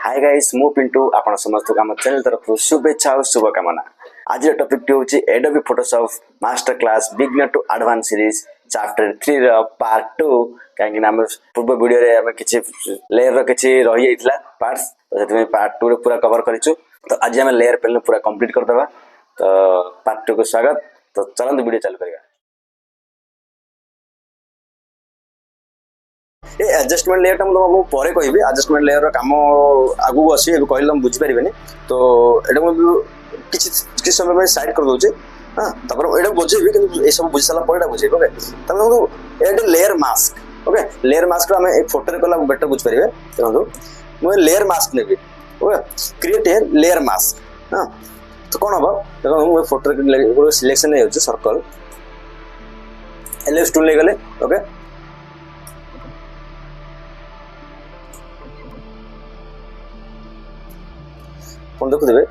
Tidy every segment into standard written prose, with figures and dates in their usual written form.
Hi guys मु पिंटू आपण समस्त काम चैनल तरफ शुभेच्छा और शुभकामना। आज टॉपिक टी होची Adobe Photoshop master class beginner to advance series chapter 3 रो पार्ट 2 काहे हम पूर्व वीडियो रे हम किछि लेयर रो किछि रहि जाइतला पार्ट्स तो सेते पार्ट 2 रे पूरा कवर करिछु। तो आज हम लेयर पहले पूरा कंप्लीट कर देबा। तो पार्ट 2 को स्वागत। तो चलंत वीडियो चालू करिया। ए एडजस्टमेंट लेयर हम तुमको परे कहबी। एडजस्टमेंट लेयर रो काम आगु आसी ए कहले हम बुझि परिबेनी। तो एटा हम किछि समय में साइड कर दोचे। हां तपर एटा बुझेबी कि ए सब बुझ साला पर एटा बुझेबी। ओके तब हम एटा layer mask. Okay layer mask हम एक फोटो रे कला बेटर बुझ परिबे। देखो मो layer mask navy. Okay create a layer mask. हां तो कोन हबो देखो हम फोटो रे सिलेक्शन नै होचे सर्कल एलएफ टूल ले गले। ओके कौन देखो देवे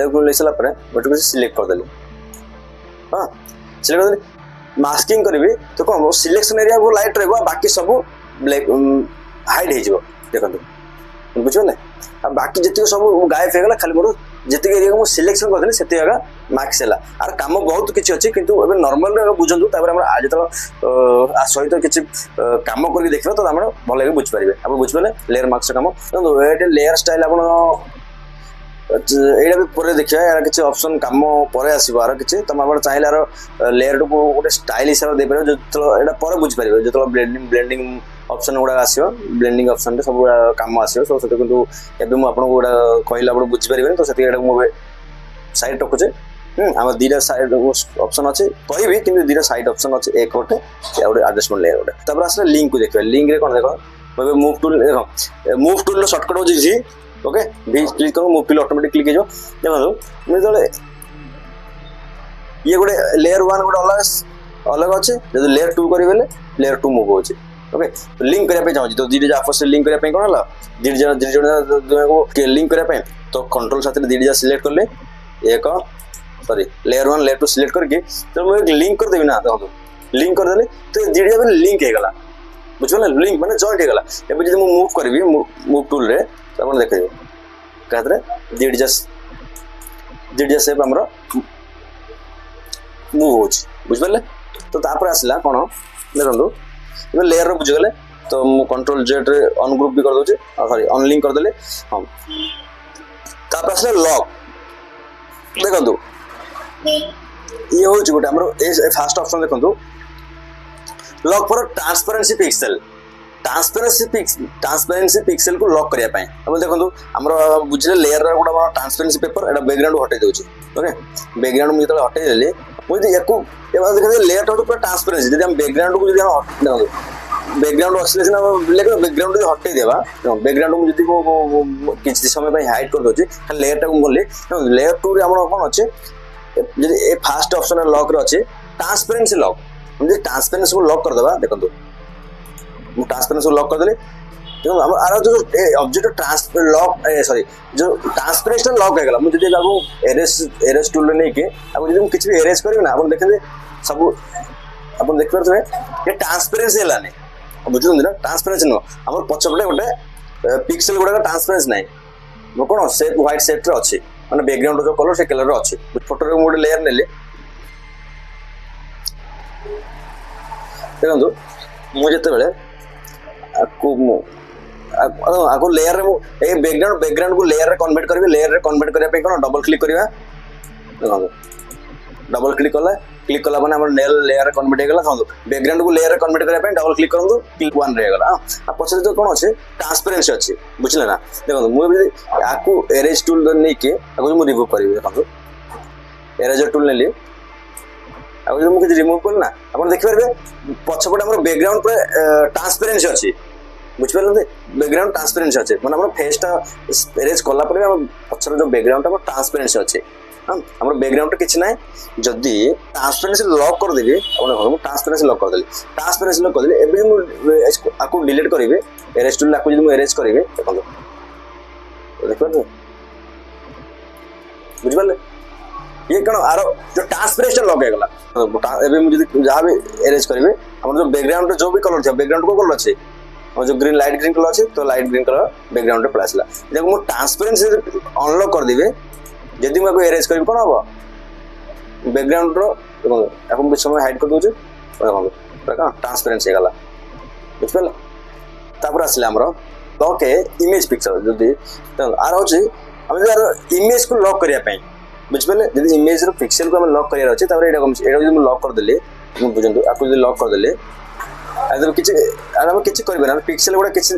एरको ले सला पर बट को सिलेक्ट कर देले। हां सिलेक्ट कर देले मास्किंग करबी तो कोन सिलेक्शन एरिया को लाइट रहबो बाकी सब ब्लैक हाइड हे जिवो। देखो बुझो ना अब बाकी जति सब गायब हे गेला खाली मोर जति एरिया को सिलेक्शन कर देले सेति जगह मार्क्स हैला। आर काम बहुत किछि अछि किंतु एबे नॉर्मल रे बुझंतु तापर हमरा आज तो सहित किछि काम करके देखिबो तो हमरा भले बुझ परिबे। अब बुझ पले लेयर मार्क्स काम तो एटे लेयर स्टाइल आपण एटा भी पर देखिए यार किसी ऑप्शन कम पर आसो आर कि तुम आप चाहिए यार लेयर टू गोटे स्टाइल हिसाब से दे जो एटा पर बुझी पारे जो ब्लेंडिंग ऑप्शन गुड़ा आसो ब्लेंडिंग ऑप्शन सब कम आसो सब किंतु एबे मु आपन गुड़ा कहला आप बुझी पारे तो से मु साइड रखुचे। आम दीटा साइड ऑप्शन अच्छे कहबी कि दीटा साइड ऑप्शन अच्छे एक गोटे गोटे एडजस्टमेंट लेयर गोटे तब आसला लिंक को देखिए। लिंक रे कोन देखो मूव टूल देखो मूव टूल रो शॉर्टकट हो जी। ओके भी क्लिक करो मूव टूल ऑटोमेटिक क्लिक हो देखो मैं जो ये गोटे लेयर 1 गोटे अलग अलग अच्छे जो लेयर 2 करी बेले लेयर 2 मूव होचे। ओके तो लिंक करया पे चाहू तो दीटा आपस से लिंक करया पे कोन हला दीटा को लिंक करया पे तो कंट्रोल साथ में दीटा सिलेक्ट कर ले एक सॉरी लेयर 1 लेयर 2 सिलेक्ट करके तो मैं एक लिंक कर देबी ना देखो लिंक कर देले तो दीटा पे लिंक हे गला बुझो ना लिंक माने जॉइंट हे गला। एबे जे मूव करबी मूव टूल रे अपन देखिए कहते दीड सेप आमर मूव हो बुझे तो तापर आसला कौन देखो लेयर बुझीगले तो कंट्रोल जेड रे अन ग्रुप भी कर दोचे सॉरी अनलिंक कर देले। हां तापर आसला लॉक देखो ये हो गोटे आमर फास्ट ऑप्शन देखो lock for transparency pixel transparency pixel को लॉक करिया पाए। अब देखो हमरो बुझले लेयर रा गोटा ट्रांसपेरेंसी पेपर एटा बैकग्राउंड हटे दोछि। ओके बैकग्राउंड मु जतले हटे देले मु जे एको एबा देखो लेयर टा पूरा ट्रांसपेरेंसी जदि हम बैकग्राउंड को जदि हम देखो बैकग्राउंड ऑक्सीलेशन लेकिन बैकग्राउंड जो हटे देबा बैकग्राउंड मु जदि को किछि समय पे हाइड कर दोछि खाली लेयर टा को बोले लेयर 2 रे हमरो कोन अछि जदि ए फास्ट ऑप्शन लॉक रे अछि ट्रांसपेरेंसी लॉक हम जे ट्रांसपेरेंसी को लॉक कर देबा देखो ट्रांसपेरेंसी लॉक कर देले देखो हम आरो जो ऑब्जेक्ट लॉक सॉरी जो ट्रांसपेरेंसी लॉक हो गला मु जदि लागू एरेस टूल ले के अब जदि हम किछ भी एरेस करियो ना अपन देखले सब अपन देख परथबे ये ट्रांसपेरेंसी हला नै बुझु ना ट्रांसपेरेंसी न हमर पछपटे गोटे पिक्सेल गुडा ट्रांसपेरेंसी नै मो कोन शेप व्हाइट शेप रे अछि माने बैकग्राउंड जो कलर से कलर रे अछि फोटो रे मोड लेयर नेले देखो मु जते बेले आको लेयर रे ए बैकग्राउंड को लेयर रे कन्वर्ट करबे लेयर रे कन्वर्ट करिया पे कोन डबल क्लिक करबा देखो डबल क्लिक कला माने हमर लेयर रे कन्वर्ट हे गला देखो बैकग्राउंड को लेयर रे कन्वर्ट करिया पे डबल क्लिक करंदो क्लिक 1 रे गला। आ पछे तो कोन अछि ट्रांसपेरेंसी अछि बुझले ना देखो मु आको एरेज टूल नै के आको मु रिमूव करबे देखो एरेज टूल नेली अब जो मुझे रिमूव करना अपन देख पारे पछपटे हमर बैकग्राउंड पर ट्रांसपेरेंसी अछि बुझ पारे बैकग्राउंड ट्रांसपेरेंसी अछि माने हमर फेस ता एरेज कला पर हम पछर जो बैकग्राउंड हमर ट्रांसपेरेंसी अछि हमर बैकग्राउंड किछ नै जदी ट्रांसपेरेंसी लॉक कर देबे अपन हम ट्रांसपेरेंसी लॉक कर देले एबे हम आको डिलीट करिवे एरेज टूल आको जदी हम एरेज करिवे देख पारे बुझ पारे ये कौन आरो जो ट्रांसपेरेंसी लॉक है गला एबे मु जदी जहां भी एरेज करिवे हमर जो बैकग्राउंड जो भी कलर छै बैकग्राउंड को कलर छै जो ग्रीन लाइट ग्रीन कलर अच्छे तो लाइट ग्रीन कलर बैकग्राउंड पड़ा आसला देखो मुझे ट्रांसपेरेंसी अनलॉक करदेवे जदि मुझे एरेज करी कौन हम बैकग्राउंड देखो कुछ समय हाइड कर दूचे देखो कौन ट्रांसपेरेंसी गला बुझिपारे तापर आसले आमर लॉक है इमेज पिक्चर जदि आर होची हम यार इमेज को लॉक करिया पई बुझिपारे जदि इमेज रो पिक्सेल को हम लॉक करिया अछि तापर एटा जदि लॉक कर देले हम बुझंतु आपको जदि लॉक कर देले आदर किछि हम किछि करबे ना पिक्सेल गुडा किछि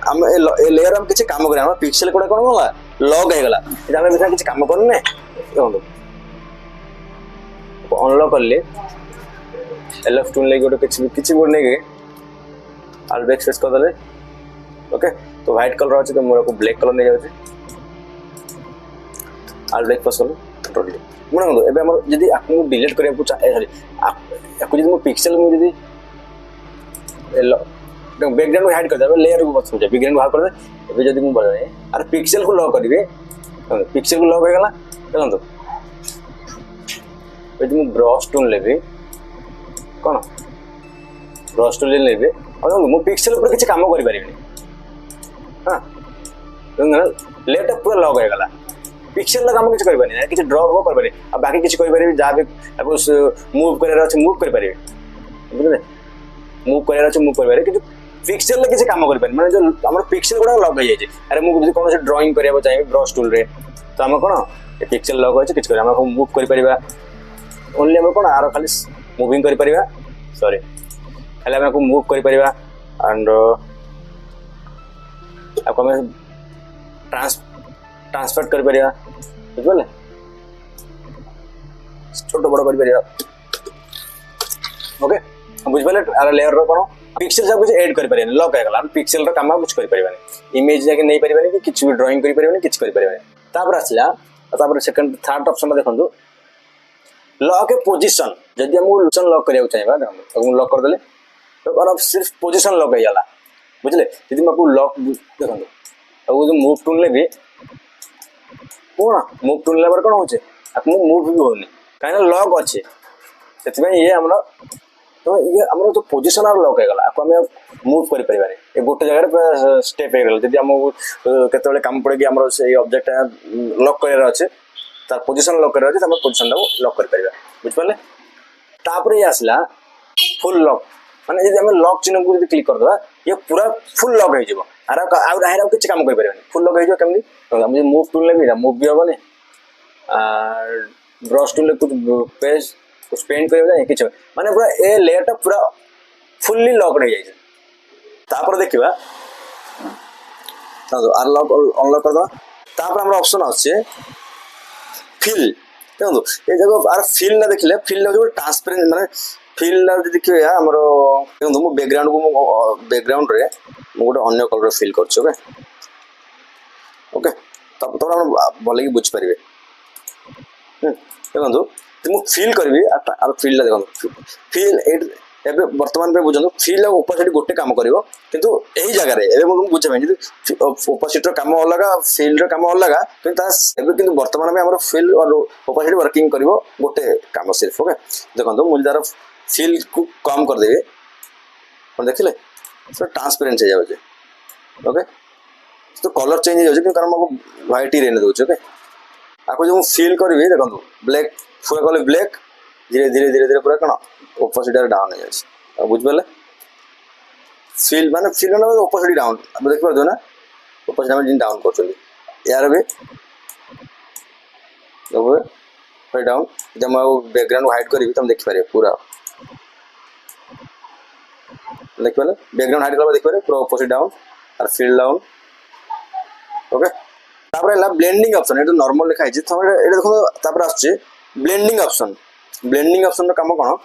हम ए लेयर हम किछि काम करे हम पिक्सेल गुडा कोन होला लॉक हे गला जे हम बिना किछि काम करने देखो अनलॉक कर ले एलएफ टूल ले गोटे किछि बोर्ड नहीं के आल बैक स्पेस कर देले ओके तो व्हाइट कलर अछि तो मोर को ब्लैक कलर नहीं जाउछि आल ब्लैक पसंद टोटली मन एबे हमर जदी आपको डिलीट करिया को सॉरी आपको जदी मो पिक्सेल में जदी बैकग्राउंड को हाइड कर दे लेयर को बस बैकग्राउंड को हाइड कर दे एबे जदी मु बजाए अरे पिक्सेल को लॉक करिवे पिक्सेल को लॉक हो गला देखो जदी मु ब्रश टूल लेबे कोन ब्रश टूल लेबे और मु पिक्सेल ऊपर किछ काम करि परिबे हां लेयर पूरा लॉक हो गला पिक्सेल ला काम किछ करि पानी किछ ड्रॉ हो कर पारे आ बाकी किछ करि पारे जा भी आपको मूव करे अछि मूव कर पारे बुझले मूव करे अछि मूव कर पारे कि पिक्सेल ला किछ काम कर पारे माने जो हमर पिक्सेल गुडा लॉक हो जाय छै अरे मु जदी कोनो से ड्राइंग करिया चाहिए ब्रश टूल रे तो हम कोन ए पिक्सेल लॉक हो छै किछ कर हम मूव कर परिबा ओनली हम कोन आरो खाली मूविंग कर परिबा सॉरी खाली हम को मूव कर परिबा एंड आपको हम ट्रांसफर कर परिया बुझले छोटो बड़ कर परिया ओके हम बुझ पाले आर लेयर रो कोन पिक्सेल सब कुछ ऐड कर परिया लॉक हो गला पिक्सेल रो काम कुछ कर परिबानी इमेज जाके नहीं परिबानी कि किछ भी ड्राइंग कर परिबानी किछ कर परिबानी तापर आसला तापर सेकंड थर्ड ऑप्शन में देखंदु लॉक ए पोजीशन जदी हम पोजीशन लॉक करिया चाहिबा हम लॉक कर देले तो और अब सिर्फ पोजीशन लॉक हो जाला बुझले जदी मको लॉक देखंदु अब जो मूव टूल ले भी कोना मूव टूल लेबर कोन होचे आपन मूव भी होनी काहे ना लॉक अछि सेति में ये हमरा तो ये हमरा तो पोजीशन आर लॉक हे गला आपन हम मूव करि परिबारे ए गोटे जगह रे स्टेप हे गला जदी हम केतबेले काम पड़े कि हमरा से ऑब्जेक्ट लॉक करिया अछि तार पोजीशन लॉक करिया अछि हम पोजीशन को लॉक करि परिबा बुझ पले तापर ये आसला फुल लॉक माने जदी हम लॉक चिन्ह को जदी क्लिक कर दबा ये पूरा फुल लॉक हे जिवो आरा आउ किछ काम कर परिबानी फुल लॉक हे जो केमनी हम जे मूव टूल ले भी मूव भी होबने और ब्रश टूल ले कुछ पेज कुछ पेंट करे जाय किछ माने पूरा ए लेयर टा पूरा फुल्ली लॉक्ड हो जाय छै तापर देखिबा तो अनलॉक अनलॉक कर दो तापर हमरा ऑप्शन आछे फिल देखो ए जगह आर फिल ना देखले फिल जो ट्रांसपेरेंट माने फिल ना देखिए हमरो देखो मो बैकग्राउंड रे मो गोटे अन्य कलर फिल करछ ओके ओके तब तो हम भले की बुझ परिबे देखो तुम फील करबी आर फील ला देखो फील एबे वर्तमान पे बुझंदो फील ऑपोजिट गोटे काम करिवो किंतु एही जगह रे एबे हम बुझे मैं जदी ऑपोजिट रो काम अलग फील रो काम अलग किंतु तास एबे किंतु वर्तमान में हमर फील और ऑपोजिट वर्किंग करिवो गोटे काम सिर्फ ओके देखो मु जरा फील को कम कर देबे और देखले सो ट्रांसपेरेंट हो जावे ओके तो कलर चेंज हो जाए कारण मको व्हाइट ही रहने दोछ ओके आपको जो फील करबी देखो ब्लैक पूरा कले ब्लैक धीरे धीरे धीरे धीरे पूरा कण ऑपोजिट डाउन हो जाए बुझ पाले फील माने ऑपोजिट डाउन अब देख पर दो ना ऑपोजिट हम डाउन कर यार भी देखो पे डाउन जब मैं बैकग्राउंड हाइड करबी तुम देख पारे पूरा देख पाले बैकग्राउंड हाइड करबा देख पारे पूरा ऑपोजिट डाउन और फील डाउन ओके तापर ला ब्लेंडिंग ऑप्शन एटा नॉर्मल लिखा है तो एटा देखो तापर आछे ब्लेंडिंग ऑप्शन रो काम कोन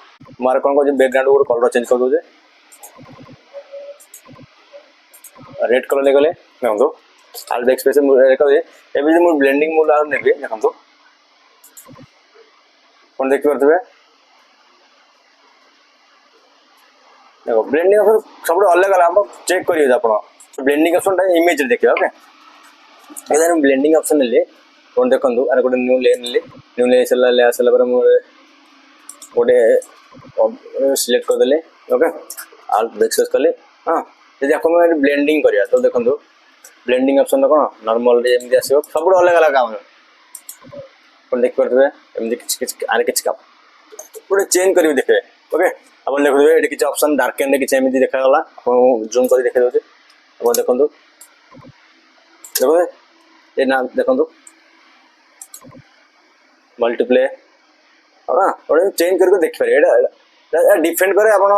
मार कोन को बैकग्राउंड और कलर चेंज कर दोजे रेड कलर ले गले देखो आल बैक स्पेस में रेको ए एबे मु ब्लेंडिंग मोड आर नेबे देखो कोन देख परतबे देखो ब्लेंडिंग ऑप्शन सब अलग अलग हम चेक करियो आपण ब्लेंडिंग ऑप्शन ता इमेज देखियो ओके इधर हम ब्लेंडिंग ऑप्शन ले कोन देखंदु अरे गोटे न्यू लेयर चला ले आसला पर मोर गोटे सिलेक्ट कर देले ओके आल बैक स्पेस करले हां जदि आपन ब्लेंडिंग करिया तो देखंतु ब्लेंडिंग ऑप्शन कोन नॉर्मल रे एमदी आसीबो सब अलग अलग काम अपन देख परबे एमदी किछ आरे किछ काम पूरे चेंज करिवे देखे ओके अपन देखुबे एटी किछ ऑप्शन डार्क एंड किछ एमदी देखा गला अपन जूम करि देखै दोते अपन देखंतु देखो ये ना देखंतु मल्टीप्ले हां और चेंज करके देख पारे एटा डिफेंड करे आपण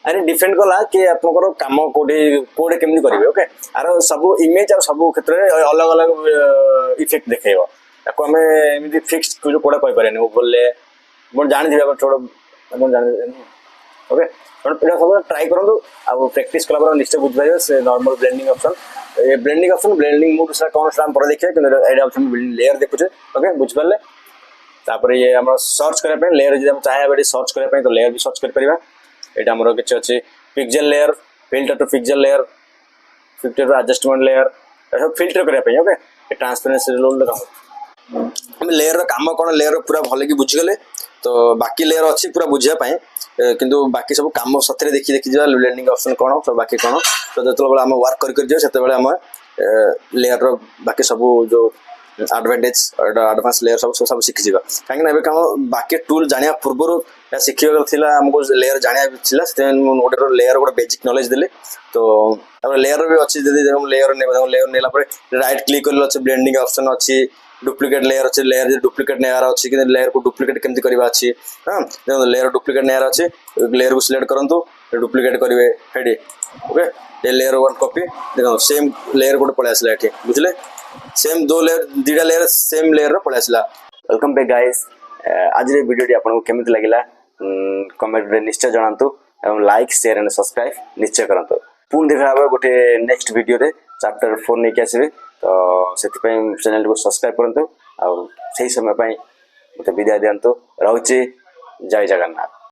अरे डिफेंड कला कि आपनकर काम कोडे कोडे केमनी करिवे ओके आरो सब इमेज और सब क्षेत्र रे अलग अलग इफेक्ट देखेबो ताको हमें एमदी फिक्स जो कोडा कहि पारे नै बोलले मोर जानि दिबा छोड़ अपन जानि ओके पण एटा सब ट्राई करंतु अब प्रैक्टिस कला पर निश्चय बुझ पाइबे से नॉर्मल ब्लेंडिंग ऑप्शन ये ब्लेंडिंग मोड से कौन सा पर देखिए कि एटा ऑप्शन लेयर देखुचे ओके बुझ पाले तापर ये हम सर्च करे पे लेयर जे हम चाहे बेडी सर्च करे पे तो लेयर भी सर्च कर परिबा एटा हमरो किछ अछि pixel layer filter to pixel layer filter to adjustment layer सब फिल्टर करे पे ओके ए ट्रांसपेरेंसी रोल लगा हम लेयर रो काम कोन लेयर पूरा भले की बुझ गले तो बाकी लेयर अछि पूरा बुझिया पाए किंतु बाकी सब काम सतरे देखि देखि जा ब्लेंडिंग ऑप्शन कोन तो बाकी कोन तो जतले बेला हम वर्क कर जे सेते बेला हम लेयर रो बाकी सब जो एडवांटेज एडवांस लेयर सब सीखि जीवा काहे ना एबे काम बाकी टूल जानिया पूर्वरु या सिखियो थिला हमको लेयर जानिया थिला से ओडर लेयर गोटे बेसिक नॉलेज देले तो अब लेयर भी अछि जदी हम लेयर नेला पर राइट क्लिक करले अछि ब्लेंडिंग ऑप्शन अछि डुप्लीकेट लेयर अछि लेयर जे डुप्लीकेट नेयार अछि कि लेयर को डुप्लीकेट केमति करबा अछि हां देखो लेयर डुप्लीकेट नेयार अछि लेयर को सिलेक्ट करंतु डुप्लीकेट करिवे हेडी ओके ये लेयर वन कॉपी देखो सेम लेयर गोटे पळे आसला एठी बुझले सेम दो लेयर दीडा लेयर सेम लेयर रो पळे आसला वेलकम बैक गाइस आज रे वीडियो टी आपन को केमिति लागिला कमेंट रे निश्चय जणांतु एवं लाइक शेयर एंड सब्सक्राइब निश्चय करंतु पुन देखा हबे गोटे नेक्स्ट वीडियो रे चैप्टर 4 नै के आसीबे तो सेति पय चैनल को सब्सक्राइब करंतु और सही समय पय मते विदाय दियंतु रहउची जय जगन्नाथ।